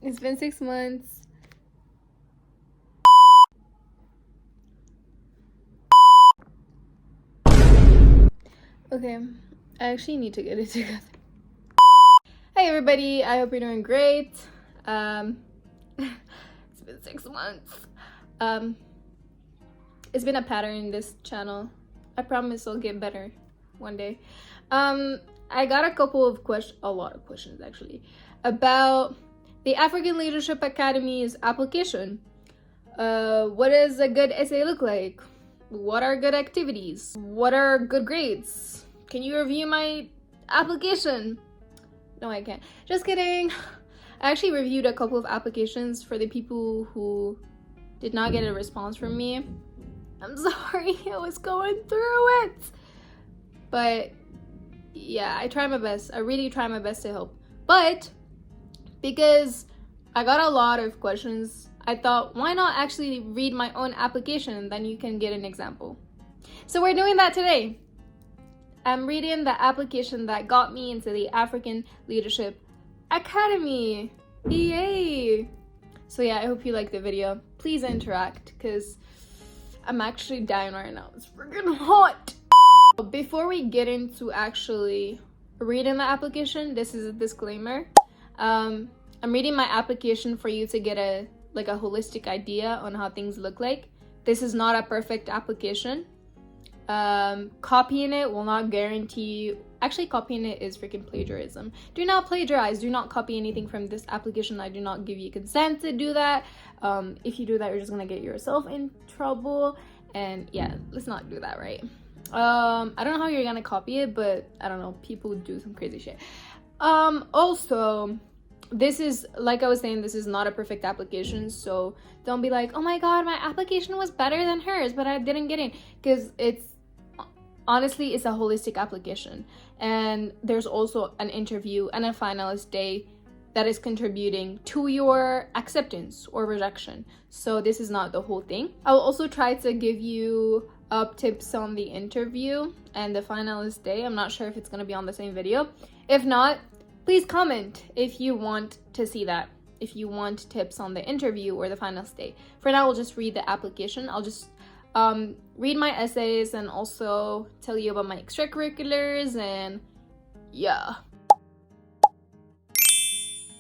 It's been 6 months. Okay, I actually need to get it together. Hey everybody, I hope you're doing great. It's been 6 months. It's been a pattern in this channel. I promise I'll get better one day. I got a lot of questions actually, about the African Leadership Academy's application. What does a good essay look like? What are good activities? What are good grades? Can you review my application? No, I can't. Just kidding. I actually reviewed a couple of applications for the people who did not get a response from me. I'm sorry, I was going through it. But yeah, I try my best. I really try my best to help. But because I got a lot of questions, I thought, why not actually read my own application? Then you can get an example. So we're doing that today. I'm reading the application that got me into the African Leadership Academy. Yay! So yeah, I hope you like the video. Please interact, because I'm actually dying right now. It's freaking hot. Before we get into actually reading the application, this is a disclaimer. I'm reading my application for you to get a holistic idea on how things look like. This is not a perfect application. Copying it will not guarantee. Actually, copying it is freaking plagiarism. Do not plagiarize. Do not copy anything from this application. I do not give you consent to do that. If you do that, you're just gonna get yourself in trouble. And yeah, let's not do that, right? I don't know how you're gonna copy it, but I don't know. People do some crazy shit. Also, this is, like I was saying, this is not a perfect application, so don't be like, oh my god, my application was better than hers, but I didn't get in, because honestly, it's a holistic application, and there's also an interview and a finalist day that is contributing to your acceptance or rejection. So this is not the whole thing. I'll also try to give you tips on the interview and the finalist day. I'm not sure if it's going to be on the same video. If not, please comment if you want to see that. If you want tips on the interview or the finalist day. For now, we'll just read the application. I'll just read my essays and also tell you about my extracurriculars, and yeah.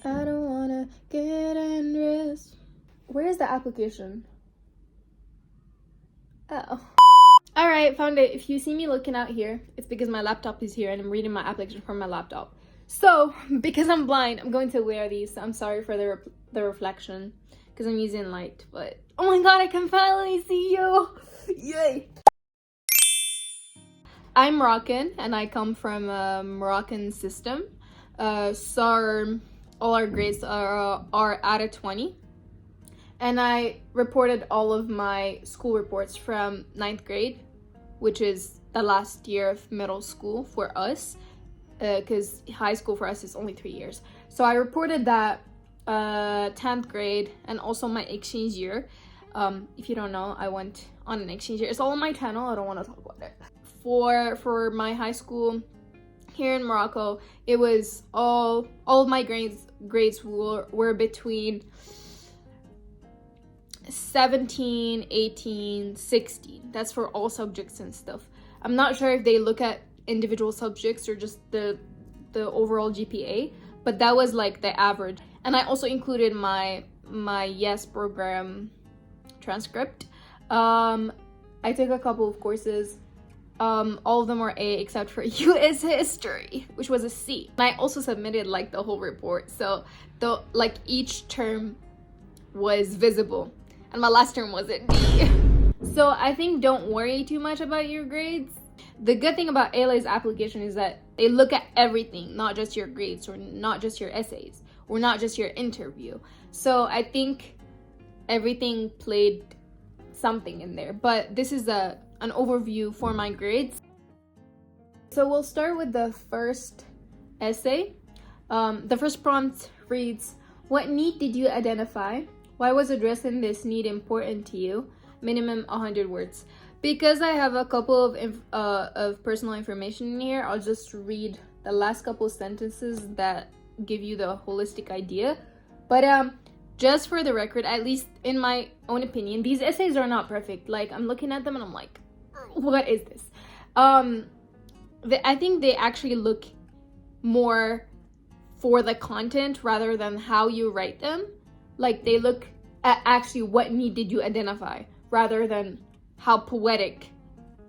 I don't wanna get undressed. Where's the application? Oh. Alright, found it. If you see me looking out here, it's because my laptop is here and I'm reading my application from my laptop. So, because I'm blind, I'm going to wear these. So I'm sorry for the reflection, because I'm using light, but oh my god, I can finally see you! Yay! I'm Moroccan, and I come from a Moroccan system. So all our grades are out of 20. And I reported all of my school reports from 9th grade, which is the last year of middle school for us, because high school for us is only 3 years. So I reported that 10th grade and also my exchange year. If you don't know, I went on an exchange year. It's all on my channel. I don't want to talk about it. For my high school here in Morocco, it was all of my grades were between 17, 18, 16. That's for all subjects and stuff. I'm not sure if they look at individual subjects or just the overall GPA, but that was like the average. And I also included my YES program transcript. I took a couple of courses. All of them were A except for US history, which was a C. And I also submitted like the whole report, so each term was visible, and my last term was a D. So I think don't worry too much about your grades. The good thing about ALA's application is that they look at everything, not just your grades or not just your essays or not just your interview. So I think everything played something in there, but this is an overview for my grades. So we'll start with the first essay. The first prompt reads, what need did you identify? Why was addressing this need important to you? Minimum 100 words. Because I have a couple of personal information in here, I'll just read the last couple sentences that give you the holistic idea. But just for the record, at least in my own opinion, these essays are not perfect. Like, I'm looking at them and I'm like, what is this? I think they actually look more for the content rather than how you write them. Like, they look at actually what need did you identify rather than how poetic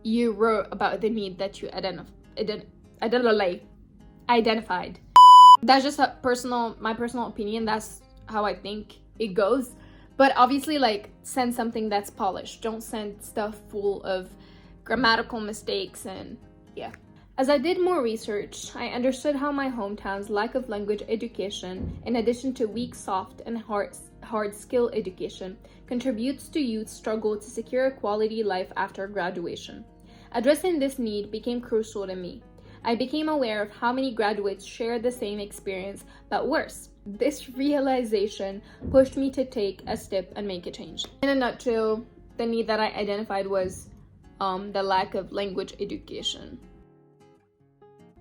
you wrote about the need that you identified. That's just my personal opinion. That's how I think it goes. But obviously, like, send something that's polished. Don't send stuff full of grammatical mistakes and yeah. As I did more research, I understood how my hometown's lack of language education, in addition to weak soft and hard skill education, contributes to youth's struggle to secure a quality life after graduation. Addressing this need became crucial to me. I became aware of how many graduates shared the same experience, but worse. This realization pushed me to take a step and make a change. In a nutshell, the need that I identified was the lack of language education.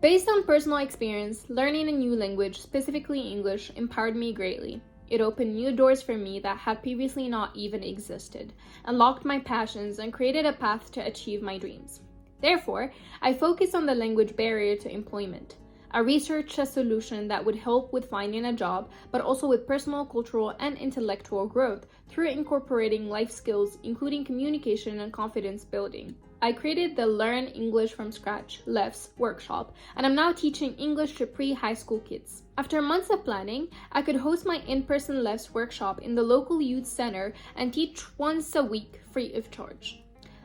Based on personal experience, learning a new language, specifically English, empowered me greatly. It opened new doors for me that had previously not even existed, unlocked my passions, and created a path to achieve my dreams. Therefore, I focused on the language barrier to employment. I researched a solution that would help with finding a job, but also with personal, cultural, and intellectual growth through incorporating life skills, including communication and confidence building. I created the Learn English from Scratch (LEFS) workshop, and I'm now teaching English to pre-high school kids. After months of planning, I could host my in-person LEFS workshop in the local youth center and teach once a week free of charge.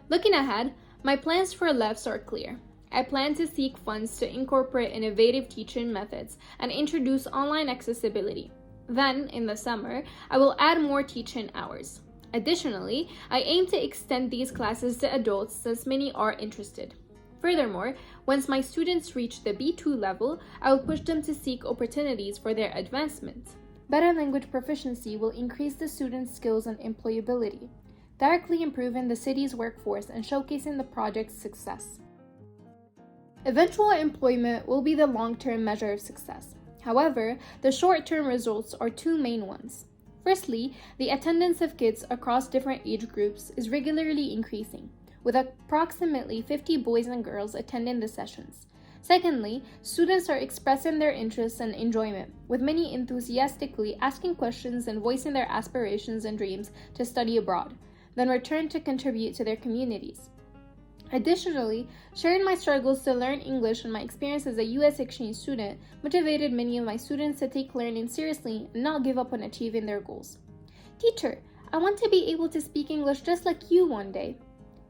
Looking ahead, my plans for LEFS are clear. I plan to seek funds to incorporate innovative teaching methods and introduce online accessibility. Then, in the summer, I will add more teaching hours. Additionally, I aim to extend these classes to adults since many are interested. Furthermore, once my students reach the B2 level, I will push them to seek opportunities for their advancement. Better language proficiency will increase the students' skills and employability, directly improving the city's workforce and showcasing the project's success. Eventual employment will be the long-term measure of success. However, the short-term results are two main ones. Firstly, the attendance of kids across different age groups is regularly increasing, with approximately 50 boys and girls attending the sessions. Secondly, students are expressing their interests and enjoyment, with many enthusiastically asking questions and voicing their aspirations and dreams to study abroad, then return to contribute to their communities. Additionally, sharing my struggles to learn English and my experience as a U.S. exchange student motivated many of my students to take learning seriously and not give up on achieving their goals. Teacher, I want to be able to speak English just like you one day.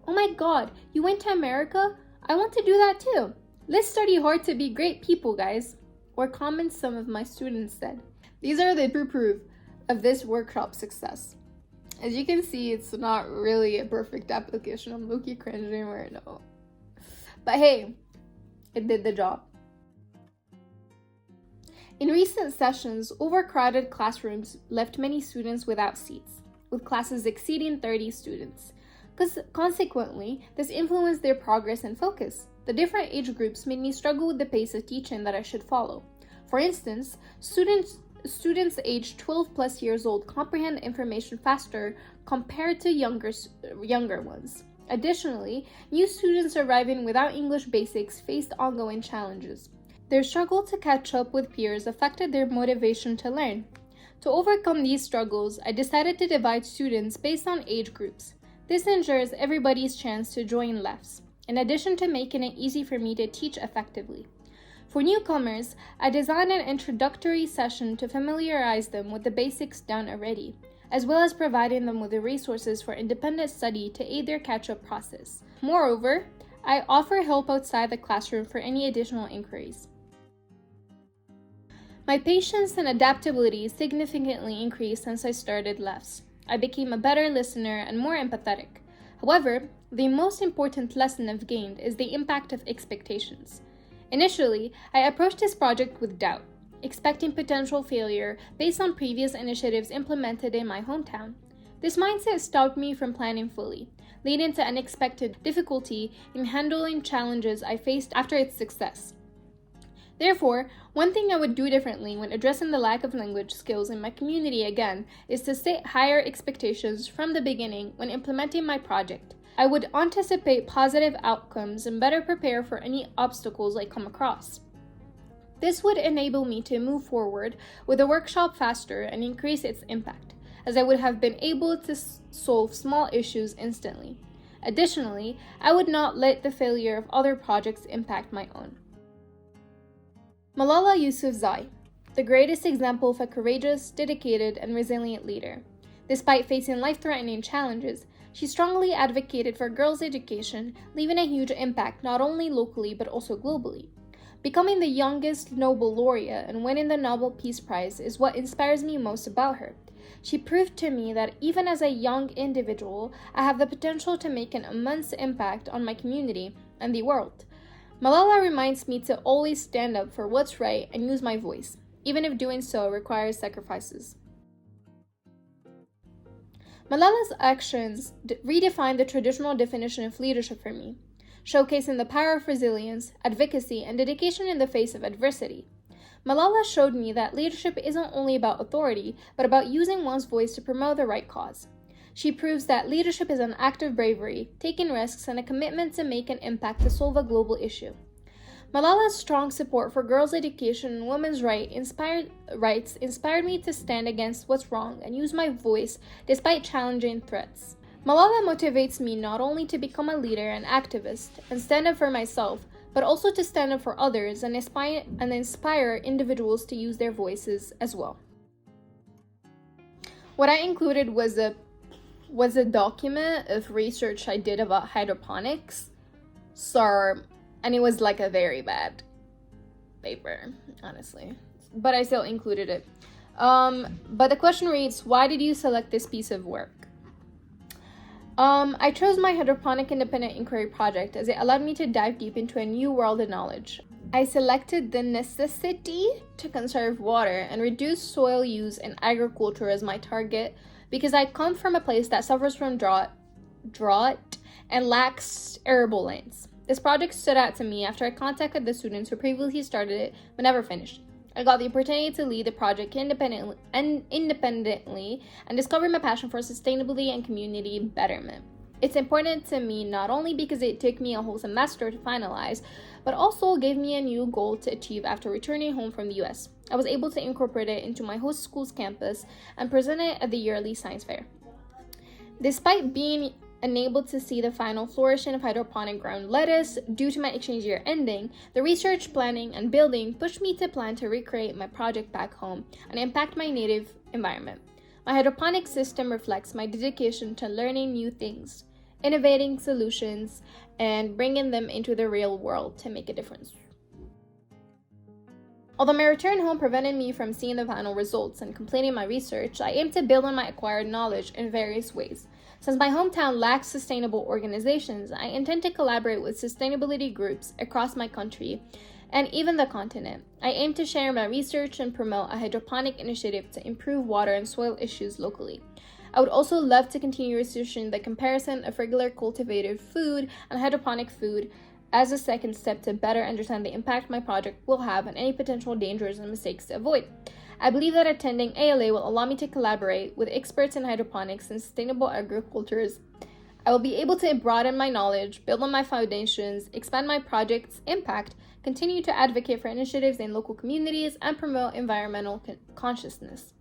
Oh my God, you went to America? I want to do that too. Let's study hard to be great people, guys. Or comments some of my students said. These are the proof of this workshop success. As you can see, it's not really a perfect application. I'm low-key cringing right now. But hey, it did the job. In recent sessions, overcrowded classrooms left many students without seats, with classes exceeding 30 students. Consequently, this influenced their progress and focus. The different age groups made me struggle with the pace of teaching that I should follow. For instance, students aged 12 plus years old comprehend information faster compared to younger ones. Additionally, new students arriving without English basics faced ongoing challenges. Their struggle to catch up with peers affected their motivation to learn. To overcome these struggles, I decided to divide students based on age groups. This ensures everybody's chance to join LEFS, in addition to making it easy for me to teach effectively. For newcomers, I designed an introductory session to familiarize them with the basics done already, as well as providing them with the resources for independent study to aid their catch-up process. Moreover, I offer help outside the classroom for any additional inquiries. My patience and adaptability significantly increased since I started LEFS. I became a better listener and more empathetic. However, the most important lesson I've gained is the impact of expectations. Initially, I approached this project with doubt, expecting potential failure based on previous initiatives implemented in my hometown. This mindset stopped me from planning fully, leading to unexpected difficulty in handling challenges I faced after its success. Therefore, one thing I would do differently when addressing the lack of language skills in my community again is to set higher expectations from the beginning when implementing my project. I would anticipate positive outcomes and better prepare for any obstacles I come across. This would enable me to move forward with the workshop faster and increase its impact, as I would have been able to solve small issues instantly. Additionally, I would not let the failure of other projects impact my own. Malala Yousafzai, the greatest example of a courageous, dedicated, and resilient leader. Despite facing life-threatening challenges, she strongly advocated for girls' education, leaving a huge impact not only locally but also globally. Becoming the youngest Nobel laureate and winning the Nobel Peace Prize is what inspires me most about her. She proved to me that even as a young individual, I have the potential to make an immense impact on my community and the world. Malala reminds me to always stand up for what's right and use my voice, even if doing so requires sacrifices. Malala's actions redefined the traditional definition of leadership for me, showcasing the power of resilience, advocacy, and dedication in the face of adversity. Malala showed me that leadership isn't only about authority, but about using one's voice to promote the right cause. She proves that leadership is an act of bravery, taking risks, and a commitment to make an impact to solve a global issue. Malala's strong support for girls' education and women's rights inspired me to stand against what's wrong and use my voice despite challenging threats. Malala motivates me not only to become a leader and activist and stand up for myself, but also to stand up for others and inspire individuals to use their voices as well. What I included was a document of research I did about hydroponics. And it was like a very bad paper, honestly. But I still included it. But the question reads, why did you select this piece of work? I chose my hydroponic independent inquiry project as it allowed me to dive deep into a new world of knowledge. I selected the necessity to conserve water and reduce soil use in agriculture as my target because I come from a place that suffers from drought and lacks arable lands. This project stood out to me after I contacted the students who previously started it but never finished. I got the opportunity to lead the project independently and discover my passion for sustainability and community betterment. It's important to me not only because it took me a whole semester to finalize, but also gave me a new goal to achieve after returning home from the US. I was able to incorporate it into my host school's campus and present it at the yearly science fair. Despite being unable to see the final flourishing of hydroponic ground lettuce due to my exchange year ending, the research, planning, and building pushed me to plan to recreate my project back home and impact my native environment. My hydroponic system reflects my dedication to learning new things, innovating solutions, and bringing them into the real world to make a difference. Although my return home prevented me from seeing the final results and completing my research, I aim to build on my acquired knowledge in various ways. Since my hometown lacks sustainable organizations, I intend to collaborate with sustainability groups across my country and even the continent. I aim to share my research and promote a hydroponic initiative to improve water and soil issues locally. I would also love to continue researching the comparison of regular cultivated food and hydroponic food as a second step to better understand the impact my project will have and any potential dangers and mistakes to avoid. I believe that attending ALA will allow me to collaborate with experts in hydroponics and sustainable agricultures. I will be able to broaden my knowledge, build on my foundations, expand my project's impact, continue to advocate for initiatives in local communities, and promote environmental consciousness.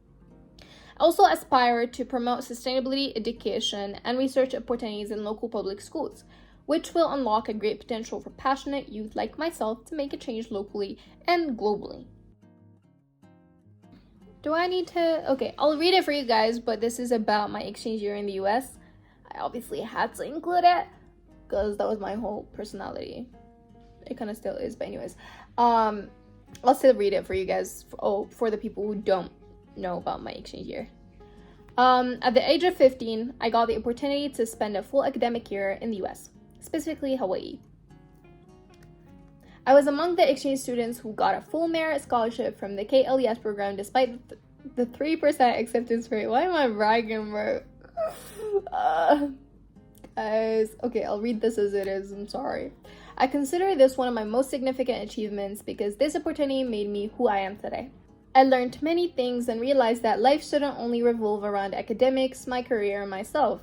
I also aspire to promote sustainability education and research opportunities in local public schools, which will unlock a great potential for passionate youth like myself to make a change locally and globally. Do I need to? Okay, I'll read it for you guys, but this is about my exchange year in the US. I obviously had to include it because that was my whole personality. It kind of still is, but anyways. I'll still read it for you guys, for the people who don't know about my exchange year. At the age of 15, I got the opportunity to spend a full academic year in the US, specifically Hawaii. I was among the exchange students who got a full merit scholarship from the KLES program despite the 3% acceptance rate. Why am I bragging, bro? Guys, okay, I'll read this as it is. I'm sorry. I consider this one of my most significant achievements because this opportunity made me who I am today. I learned many things and realized that life shouldn't only revolve around academics, my career, and myself.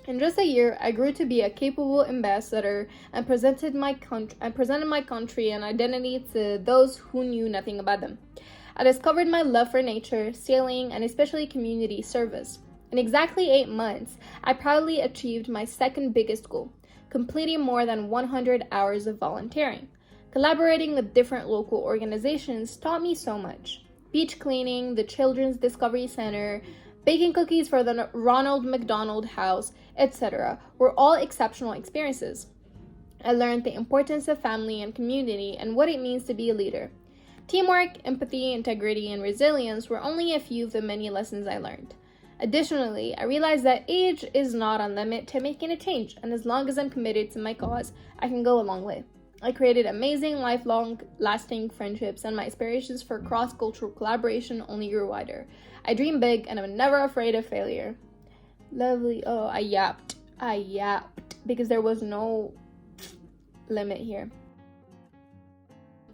In just a year, I grew to be a capable ambassador and presented my country and identity to those who knew nothing about them. I discovered my love for nature, sailing, and especially community service. In exactly 8 months, I proudly achieved my second biggest goal, completing more than 100 hours of volunteering. Collaborating with different local organizations taught me so much. Beach cleaning, the Children's Discovery Center, baking cookies for the Ronald McDonald House, etc. were all exceptional experiences. I learned the importance of family and community and what it means to be a leader. Teamwork, empathy, integrity, and resilience were only a few of the many lessons I learned. Additionally, I realized that age is not a limit to making a change, and as long as I'm committed to my cause, I can go a long way. I created amazing, lifelong, lasting friendships, and my aspirations for cross-cultural collaboration only grew wider. I dream big, and I'm never afraid of failure. Lovely. Oh, I yapped, because there was no limit here.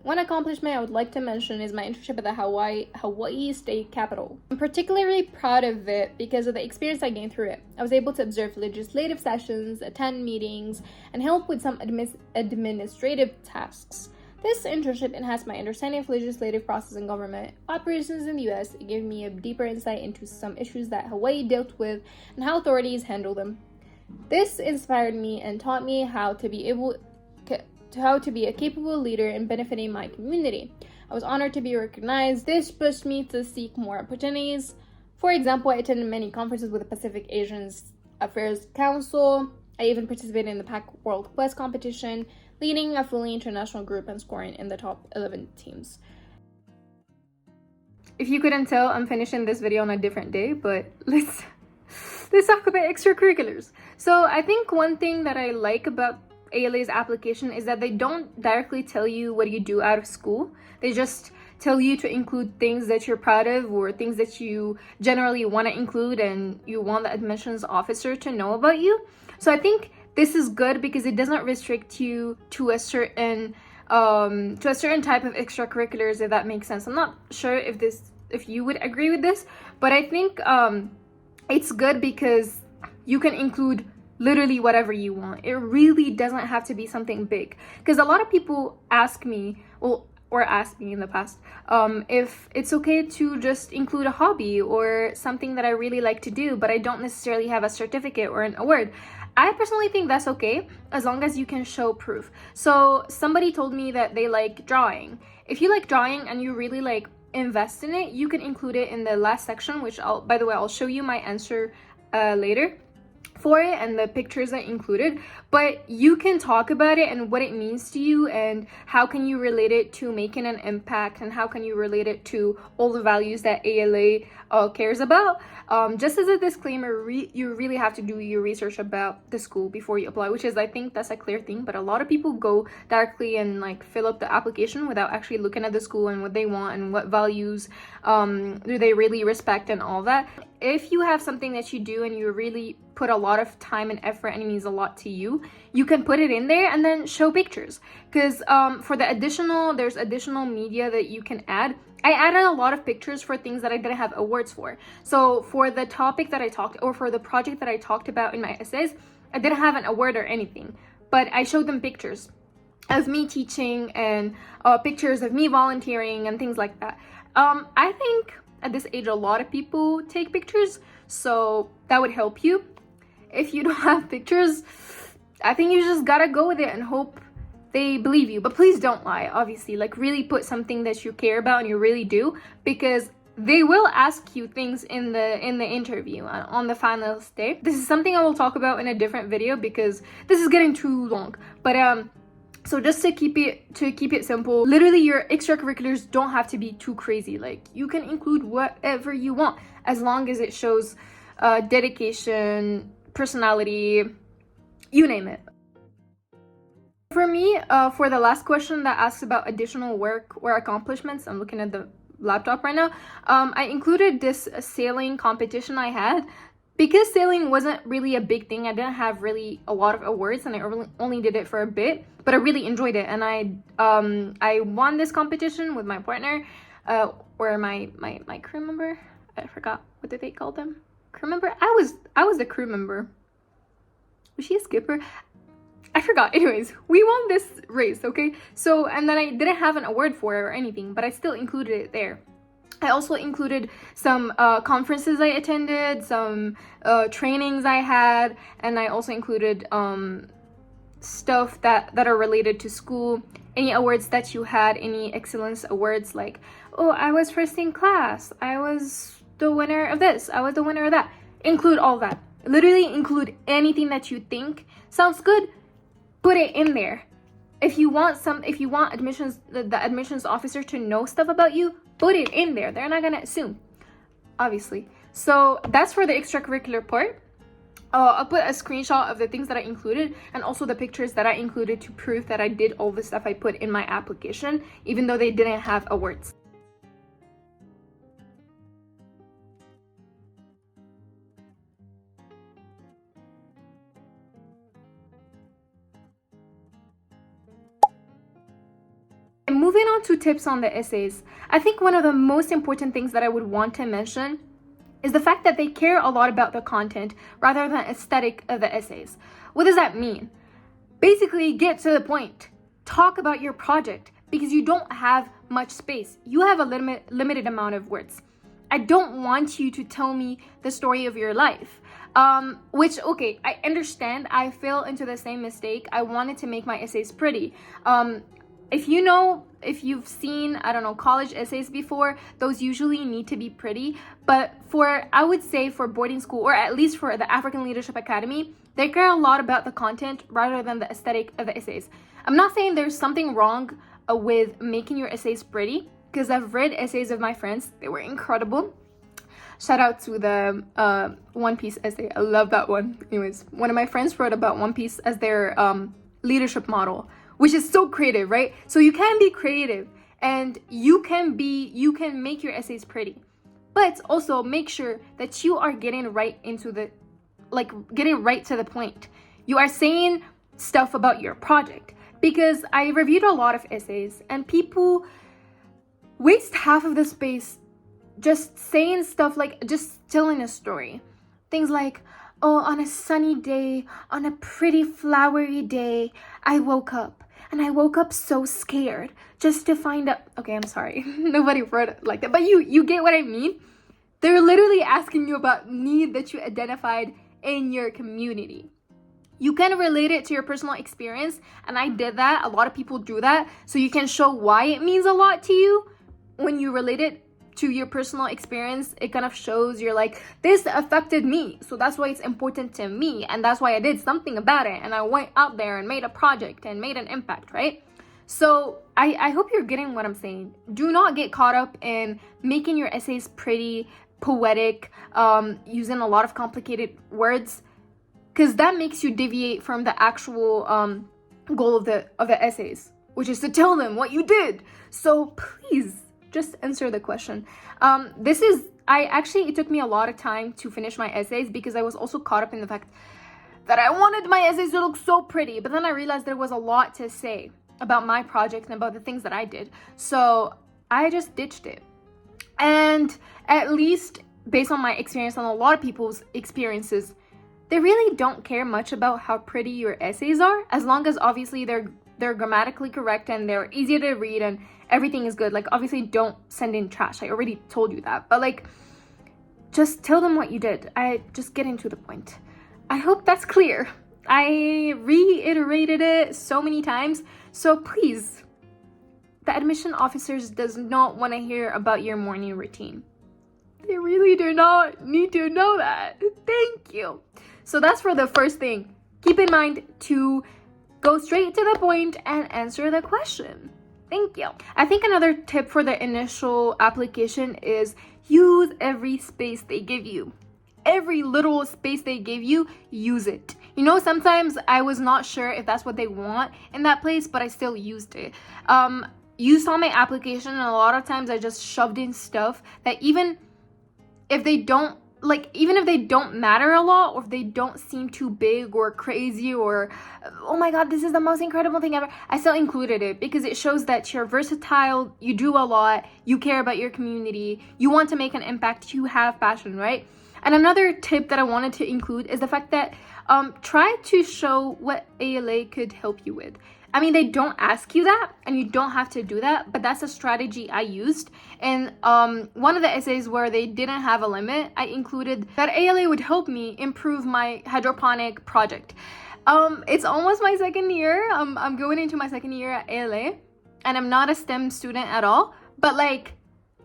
One accomplishment I would like to mention is my internship at the Hawaii State Capitol. I'm particularly proud of it because of the experience I gained through it. I was able to observe legislative sessions, attend meetings, and help with some administrative tasks. This internship enhanced my understanding of legislative process and government operations in the U.S. It gave me a deeper insight into some issues that Hawaii dealt with and how authorities handle them. This inspired me and taught me how to be a capable leader in benefiting my community. I was honored to be recognized. This pushed me to seek more opportunities. For example, I attended many conferences with the Pacific Asians Affairs Council. I even participated in the PAC World Quest competition, leading a fully international group and scoring in the top 11 teams. If you couldn't tell, I'm finishing this video on a different day, but let's talk about extracurriculars. So I think one thing that I like about ALA's application is that they don't directly tell you what you do out of school. They just tell you to include things that you're proud of or things that you generally want to include and you want the admissions officer to know about you. So I think this is good because it doesn't restrict you to a certain type of extracurriculars, if that makes sense. I'm not sure if you would agree with this, but I think it's good because you can include literally whatever you want. It really doesn't have to be something big, because a lot of people ask me, or asked me in the past, if it's okay to just include a hobby or something that I really like to do, but I don't necessarily have a certificate or an award. I personally think that's okay, as long as you can show proof. So somebody told me that they like drawing. If you like drawing and you really like invest in it, you can include it in the last section, which by the way, I'll show you my answer later for it and the pictures I included, but you can talk about it and what it means to you and how can you relate it to making an impact and how can you relate it to all the values that ALA cares about. Just as a disclaimer, you really have to do your research about the school before you apply, which is, I think that's a clear thing, but a lot of people go directly and like fill up the application without actually looking at the school and what they want and what values do they really respect and all that. If you have something that you do and you really put a lot of time and effort and it means a lot to you, you can put it in there and then show pictures, because for there's additional media that you can add. I added a lot of pictures for things that I didn't have awards for. So for the topic that I talked, or for the project that I talked about in my essays, I didn't have an award or anything, but I showed them pictures of me teaching and pictures of me volunteering and things like that. I think at this age, a lot of people take pictures, so that would help you. If you don't have pictures, I think you just gotta go with it and hope they believe you. But please don't lie, obviously. Like, really put something that you care about and you really do, because they will ask you things in the interview on the finals day. This is something I will talk about in a different video because this is getting too long. But so just to keep it simple, literally your extracurriculars don't have to be too crazy. Like, you can include whatever you want as long as it shows dedication, personality, you name it. For me, for the last question that asks about additional work or accomplishments, I'm looking at the laptop right now, I included this sailing competition I had Because sailing wasn't really a big thing, I didn't have really a lot of awards, and I only did it for a bit, but I really enjoyed it. And I won this competition with my partner, or my crew member. I forgot, what did they call them? Crew member? I was the crew member. Was she a skipper? I forgot. Anyways, we won this race, okay? So, and then I didn't have an award for it or anything, but I still included it there. I also included some conferences I attended, some trainings I had, and I also included stuff that are related to school, any awards that you had, any excellence awards, like, oh, I was first in class, I was the winner of this, I was the winner of that. Include all that. Literally include anything that you think sounds good, put it in there. If you want admissions, the admissions officer to know stuff about you, put it in there. They're not gonna assume, obviously. So that's for the extracurricular part. I'll put a screenshot of the things that I included, and also the pictures that I included to prove that I did all the stuff I put in my application, even though they didn't have awards. Moving on to tips on the essays, I think one of the most important things that I would want to mention is the fact that they care a lot about the content rather than aesthetic of the essays. What does that mean? Basically, get to the point. Talk about your project, because you don't have much space. You have a limited amount of words. I don't want you to tell me the story of your life. Which, okay, I understand. I fell into the same mistake. I wanted to make my essays pretty. If you've seen, I don't know, college essays before, those usually need to be pretty. But I would say for boarding school, or at least for the African Leadership Academy, they care a lot about the content rather than the aesthetic of the essays. I'm not saying there's something wrong with making your essays pretty, because I've read essays of my friends. They were incredible. Shout out to the One Piece essay. I love that one. Anyways, one of my friends wrote about One Piece as their leadership model, which is so creative, right? So you can be creative, and you can make your essays pretty, but also make sure that you are getting right to the point. You are saying stuff about your project, because I reviewed a lot of essays and people waste half of the space just saying stuff, like just telling a story. Things like, oh, on a sunny day, on a pretty flowery day, I woke up. And I woke up so scared just to find out. Okay, I'm sorry. Nobody wrote it like that. But you get what I mean? They're literally asking you about need that you identified in your community. You can relate it to your personal experience. And I did that. A lot of people do that. So you can show why it means a lot to you. When you relate it to your personal experience, it kind of shows you're like, this affected me, so that's why it's important to me, and that's why I did something about it, and I went out there and made a project and made an impact, right? So I hope you're getting what I'm saying. Do not get caught up in making your essays pretty, poetic, using a lot of complicated words, because that makes you deviate from the actual goal of the essays, which is to tell them what you did. So please just answer the question. It took me a lot of time to finish my essays, because I was also caught up in the fact that I wanted my essays to look so pretty, but then I realized there was a lot to say about my project and about the things that I did. So I just ditched it. And at least based on my experience and a lot of people's experiences, they really don't care much about how pretty your essays are, as long as obviously they're grammatically correct and they're easy to read and everything is good. Like, obviously don't send in trash. I already told you that. But like, just tell them what you did. I just get into the point. I hope that's clear. I reiterated it so many times. So please, the admission officers does not want to hear about your morning routine. They really do not need to know that. Thank you. So that's for the first thing. Keep in mind to go straight to the point and answer the question. Thank you. I think another tip for the initial application is use every space they give you. Every little space they give you, use it. You know, sometimes I was not sure if that's what they want in that place, but I still used it. You saw my application, and a lot of times I just shoved in stuff that even if they don't like, even if they don't matter a lot, or if they don't seem too big or crazy, or oh my god, this is the most incredible thing ever, I still included it because it shows that you're versatile, you do a lot, you care about your community, you want to make an impact, you have passion, right? And another tip that I wanted to include is the fact that try to show what ALA could help you with. I mean, they don't ask you that, and you don't have to do that, but that's a strategy I used. And one of the essays where they didn't have a limit, I included that ALA would help me improve my hydroponic project. It's almost my second year. I'm going into my second year at ALA, and I'm not a STEM student at all, but like,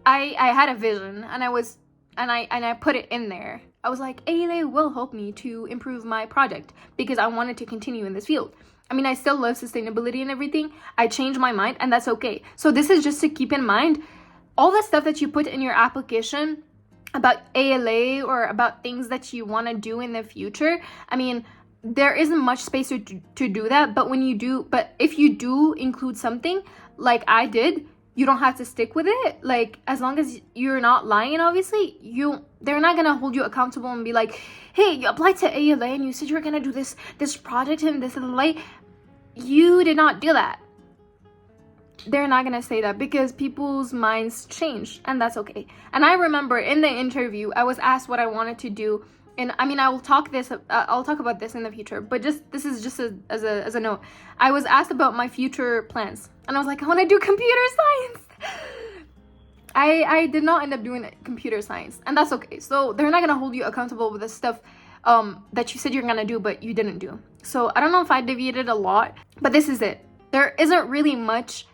I had a vision, and I put it in there. I was like, ALA will help me to improve my project because I wanted to continue in this field. I mean, I still love sustainability and everything. I changed my mind, and that's okay. So this is just to keep in mind all the stuff that you put in your application about ALA or about things that you want to do in the future. I mean, there isn't much space to do that, but if you do include something like I did, you don't have to stick with it. Like, as long as you're not lying, obviously, they're not gonna hold you accountable and be like, hey, you applied to ALA and you said you were gonna do this project and this and the light. You did not do that. They're not gonna say that because people's minds change, and that's okay. And I remember in the interview, I was asked what I wanted to do. And I mean, I'll talk about this in the future, but this is just as a note. I was asked about my future plans, and I was like, I want to do computer science. I did not end up doing computer science, and that's okay. So they're not gonna hold you accountable with the stuff that you said you're gonna do, but you didn't do. So I don't know if I deviated a lot, but this is it. There isn't really much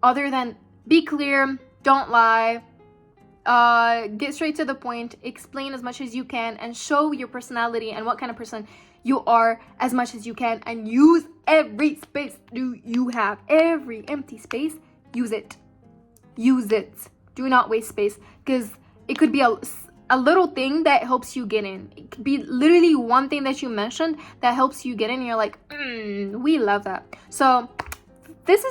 other than be clear, don't lie. Get straight to the point, explain as much as you can, and show your personality and what kind of person you are as much as you can, and use every space you have. Every empty space, use it. Do not waste space, because it could be a little thing that helps you get in. It could be literally one thing that you mentioned that helps you get in, and you're like, we love that. So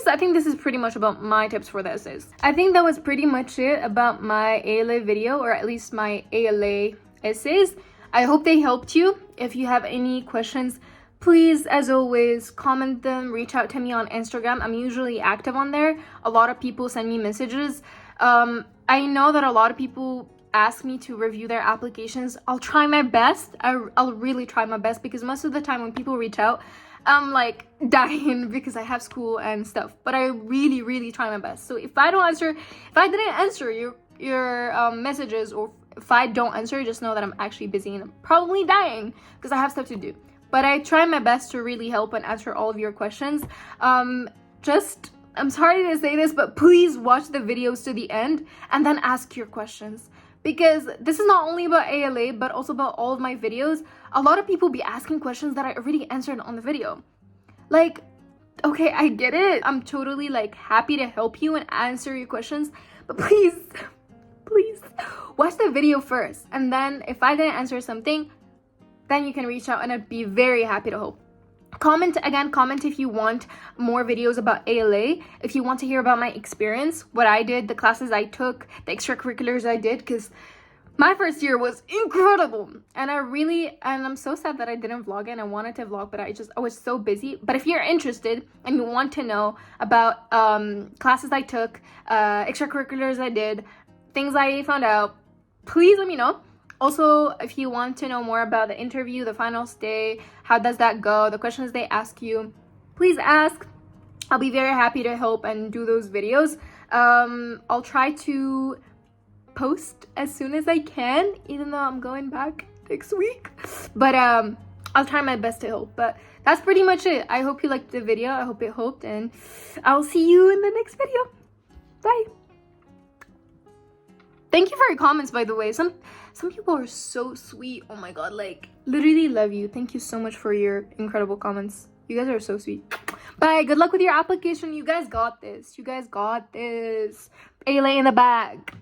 I think this is pretty much about my tips for the essays. I think that was pretty much it about my ALA video, or at least my ALA essays. I hope they helped you. If you have any questions, please, as always, comment them, reach out to me on Instagram. I'm usually active on there. A lot of people send me messages. I know that a lot of people ask me to review their applications. I'll try my best. I'll really try my best, because most of the time when people reach out, I'm like dying because I have school and stuff, but I really try my best. So if I didn't answer your messages, or if I don't answer, just know that I'm actually busy and I'm probably dying because I have stuff to do. But I try my best to really help and answer all of your questions. I'm sorry to say this, but please watch the videos to the end and then ask your questions, because this is not only about ALA, but also about all of my videos. A lot of people be asking questions that I already answered on the video. Like, okay, I get it. I'm totally like happy to help you and answer your questions, but please watch the video first. And then if I didn't answer something, then you can reach out and I'd be very happy to help. Comment if you want more videos about ALA, if you want to hear about my experience, what I did, the classes I took, the extracurriculars I did, because my first year was incredible. And I'm so sad that I didn't vlog it, and I wanted to vlog, but I was so busy. But if you're interested and you want to know about classes I took, extracurriculars I did, things I found out, please let me know. Also, if you want to know more about the interview, the finals day, how does that go, the questions they ask you, please ask. I'll be very happy to help and do those videos. I'll try to post as soon as I can, even though I'm going back next week. But I'll try my best to help. But that's pretty much it. I hope you liked the video. I hope it helped, and I'll see you in the next video. Bye. Thank you for your comments, by the way. Some people are so sweet. Oh my god, like, literally love you. Thank you so much for your incredible comments. You guys are so sweet. Bye. Good luck with your application. You guys got this. ALA in the bag.